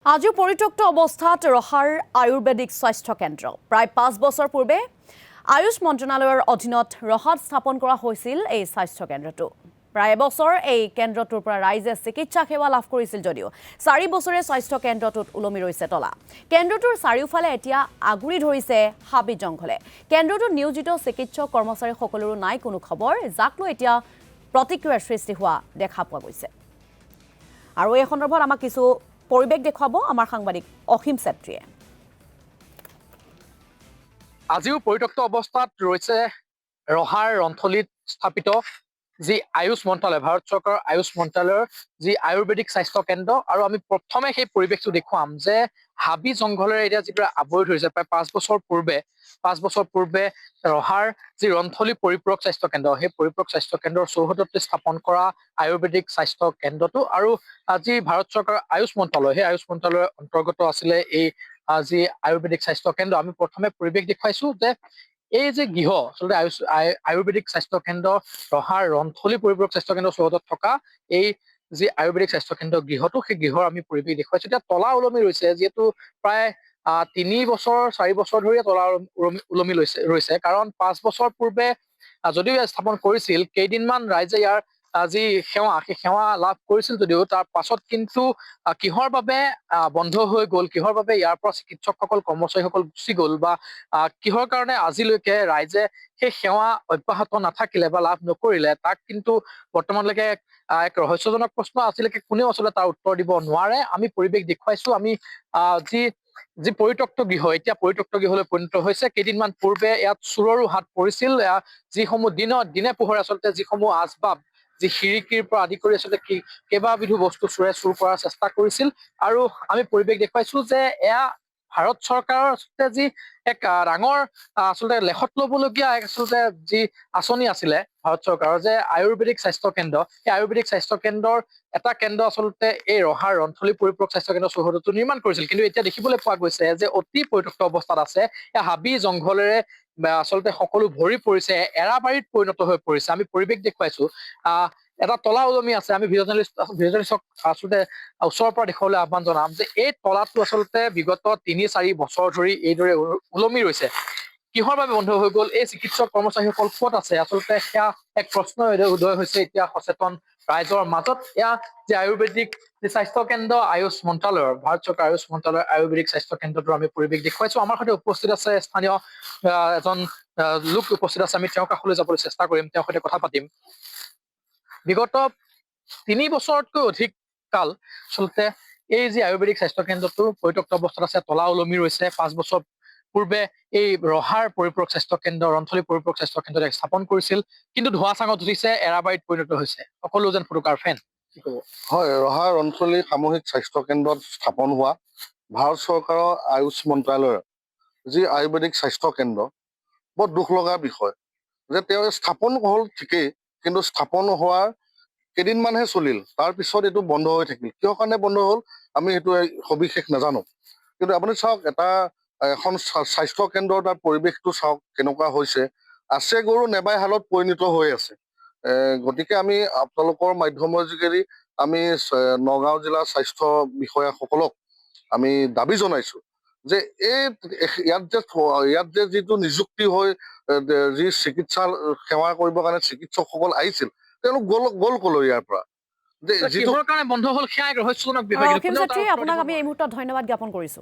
আজিও পৰিত্যক্ত অৱস্থাত ৰহাৰ আয়ুৰ্বেদিক স্বাস্থ্য কেন্দ্ৰ প্ৰায় ৫ বছৰ পূৰ্বে আয়ুষ মন্ত্ৰণালয়ৰ অধীনত ৰহাত স্থাপন কৰা হৈছিল এই স্বাস্থ্য কেন্দ্ৰটো প্ৰায় এবছৰ এই কেন্দ্ৰটোৰ পৰা ৰাইজে চিকিৎসা সেৱা লাভ কৰিছিল যদিও ৪ বছৰে স্বাস্থ্য কেন্দ্ৰটোত উলমি ৰৈছে তলা কেন্দ্ৰটোৰ চাৰিওফালে এতিয়া আগুৰি ধৰিছে হাবি জংঘলে কেন্দ্ৰটোত নিয়োজিত চিকিৎসক কৰ্মচাৰী সকলৰো নাই কোনো খবৰ যাক লৈ এতিয়া প্ৰতিক্ৰিয়াৰ সৃষ্টি হোৱা দেখা পোৱা গৈছে আৰু এই সন্দৰ্ভত আমাক কিছু পৰিবেশ দেখুৱাব আমাৰ সাংবাদিক অসীম চেত্ৰীয়ে আজিও পৰিত্যক্ত অৱস্থাত ৰৈছে ৰহাৰ ৰন্থলীত স্থাপিত যি আয়ুষ মন্ত্ৰালয় ভাৰত চৰকাৰৰ আয়ুষ মন্ত্ৰালয়ৰ যি আয়ুৰ্বেদিক স্বাস্থ্য কেন্দ্ৰ আৰু আমি প্ৰথমে সেই পৰিৱেশটো দেখুৱাম যে হাবি জংঘলেৰে এতিয়া যিটো আৱৰি ধৰিছে প্ৰায় ৫ বছৰ পূৰ্বে ৰহাৰ যি ৰন্থলী পৰিপূৰক স্বাস্থ্য কেন্দ্ৰ সেই পৰিপূৰক স্বাস্থ্য কেন্দ্ৰৰ চৌহদতে স্থাপন কৰা আয়ুৰ্বেদিক স্বাস্থ্য কেন্দ্ৰটো আৰু আজি ভাৰত চৰকাৰৰ আয়ুষ মন্ত্ৰালয় সেই আয়ুষ মন্ত্ৰালয়ৰ অন্তৰ্গত আছিলে এই যি আয়ুৰ্বেদিক স্বাস্থ্য কেন্দ্ৰ আমি প্ৰথমে পৰিৱেশ দেখুৱাইছো যে এই যে গৃহ আচলতে আয়ুৰ্বেদিক স্বাস্থ্য কেন্দ্ৰ ৰহাৰ ৰন্থলী পৰিপূৰক স্বাস্থ্য কেন্দ্ৰৰ চৌহদত থকা এই যি আয়ুৰ্বেদিক স্বাস্থ্য কেন্দ্ৰ গৃহটো সেই গৃহৰ আমি পৰিৱেশ দেখুৱাইছো এতিয়া তলা ওলমি ৰৈছে যিহেতু প্ৰায় ৩ বছৰ ৪ বছৰ ধৰি তলা ওলমি ৰৈছে কাৰণ ৫ বছৰ পূৰ্বে যদিও স্থাপন কৰিছিল কেইদিনমান ৰাইজে ইয়াৰ যি সেৱা সেই সেৱা লাভ কৰিছিল যদিও তাৰ পাছত কিন্তু কিহৰ বাবে বন্ধ হৈ গ'ল কিহৰ বাবে ইয়াৰ পৰা চিকিৎসকসকল কৰ্মচাৰীসকল গুচি গ'ল বা কিহৰ কাৰণে আজিলৈকে ৰাইজে সেই সেৱা অব্যাহত নাথাকিলে বা লাভ নকৰিলে তাক কিন্তু বৰ্তমানলৈকে এক ৰহস্যজনক প্ৰশ্ন আজিলৈকে কোনেও আচলতে তাৰ উত্তৰ দিব নোৱাৰে আমি পৰিৱেশ দেখুৱাইছো আমি যি পৰিত্যক্ত গৃহ এতিয়া পৰিত্যক্ত গৃহলৈ পৰিণত হৈছে কেইদিনমান পূৰ্বে ইয়াত চোৰৰো হাত পৰিছিল যিসমূহ দিনে পোহৰে আচলতে যিসমূহ আচবাব যি খিৰিকীৰ পৰা আদি কৰি আচলতে কেইবাবিধো বস্তু চোৰে চুৰ কৰাৰ চেষ্টা কৰিছিল আৰু আমি পৰিৱেশ দেখুৱাইছো যে এয়া ভাৰত চৰকাৰৰ আচলতে যি এক ডাঙৰ আচলতে লেখত ল'বলগীয়া আচলতে যি আঁচনি আছিলে ভাৰত চৰকাৰৰ যে আয়ুৰ্বেদিক স্বাস্থ্য কেন্দ্ৰ সেই আয়ুৰ্বেদিক স্বাস্থ্য কেন্দ্ৰৰ এটা কেন্দ্ৰ আচলতে এই ৰহাৰ ৰন্থলী পৰিপূৰক স্বাস্থ্য কেন্দ্ৰ চৌহদটো নিৰ্মাণ কৰিছিল কিন্তু এতিয়া দেখিবলৈ পোৱা গৈছে যে অতি পৰিত্যক্ত অৱস্থাত আছে এই হাবি জংঘলেৰে আচলতে সকলো ভৰি পৰিছে এৰাবাৰীত পৰিণত হৈ পৰিছে আমি পৰিৱেশ দেখুৱাইছো এটা তলা ওলমি আছে আমি ভিডিঅ' জাৰ্নেলিষ্টক আচলতে ওচৰৰ পৰা দেখুৱাবলৈ আহ্বান জনাম যে এই তলাটো আচলতে বিগত ৩-৪ বছৰ ধৰি এইদৰে ওলমি ৰৈছে কিহৰ বাবে বন্ধ হৈ গ'ল এই চিকিৎসক কৰ্মচাৰীসকল ক'ত আছে আচলতে সেয়া এক প্ৰশ্ন উদয় হৈছে এতিয়া সচেতন ৰাইজৰ মাজত এয়া যে আয়ুৰ্বেদিক যি স্বাস্থ্য কেন্দ্ৰ আয়ুষ মন্ত্ৰালয়ৰ ভাৰত চৰকাৰ আয়ুষ মন্ত্ৰালয়ৰ আয়ুৰ্বেদিক স্বাস্থ্য কেন্দ্ৰটো আমি পৰিৱেশ দেখুৱাইছো আমাৰ সৈতে উপস্থিত আছে স্থানীয় এজন লোক উপস্থিত আছে আমি তেওঁৰ কাষলৈ যাবলৈ চেষ্টা কৰিম তেওঁৰ সৈতে কথা পাতিম বিগত ৩ বছৰতকৈ অধিক কাল আচলতে এই যি আয়ুৰ্বেদিক স্বাস্থ্য কেন্দ্ৰটো পৰিত্যক্ত অৱস্থাত আছে তলা ওলমি ৰৈছে ৫ বছৰ পূৰ্বে এই ৰহাৰ পৰিপূৰক স্বাস্থ্য কেন্দ্ৰ ৰন্থলী পৰিপূৰক স্বাস্থ্য কেন্দ্ৰ স্থাপন কৰিছিল কিন্তু ধোঁৱা চাঙত উঠিছে এৰাবাৰীত পৰিণত হৈছে সকলো যেন ফুটুকাৰ ফেন হয় ৰহাৰ ৰন্থলী সামূহিক স্বাস্থ্য কেন্দ্ৰত স্থাপন হোৱা ভাৰত চৰকাৰৰ আয়ুষ মন্ত্ৰালয়ৰ যি আয়ুৰ্বেদিক স্বাস্থ্য কেন্দ্ৰ বৰ দুখ লগা বিষয় যে তেওঁ স্থাপন হ'ল ঠিকেই কিন্তু স্থাপন হোৱাৰ কেইদিনমানহে চলিল তাৰ পিছত এইটো বন্ধ হৈ থাকিল কিহৰ কাৰণে বন্ধ হ'ল আমি সেইটো সবিশেষ নাজানো কিন্তু আপুনি চাওক এখন স্বাস্থ্য কেন্দ্ৰৰ তাৰ পৰিৱেশটো চাওক কেনেকুৱা হৈছে আছে গৰু নেবাই হালত পৰিণত হৈ আছে গতিকে আমি আপোনালোকৰ মাধ্যমৰ যোগেদি আমি নগাঁও জিলাৰ স্বাস্থ্য বিষয়াসকলক আমি দাবী জনাইছো যে ইয়াত যে যিটো নিযুক্তি হৈ যি চিকিৎসা সেৱা কৰিবৰ কাৰণে চিকিৎসকসকল আহিছিল তেওঁলোক গ'ল কলৈ ইয়াৰ পৰা কিহৰ কাৰণে বন্ধ হ'ল সেয়া এক ৰহস্যজনক বিষয় অসীম চেত্ৰী আপোনাক আমি এই মুহূৰ্তত ধন্যবাদ জ্ঞাপন কৰিছো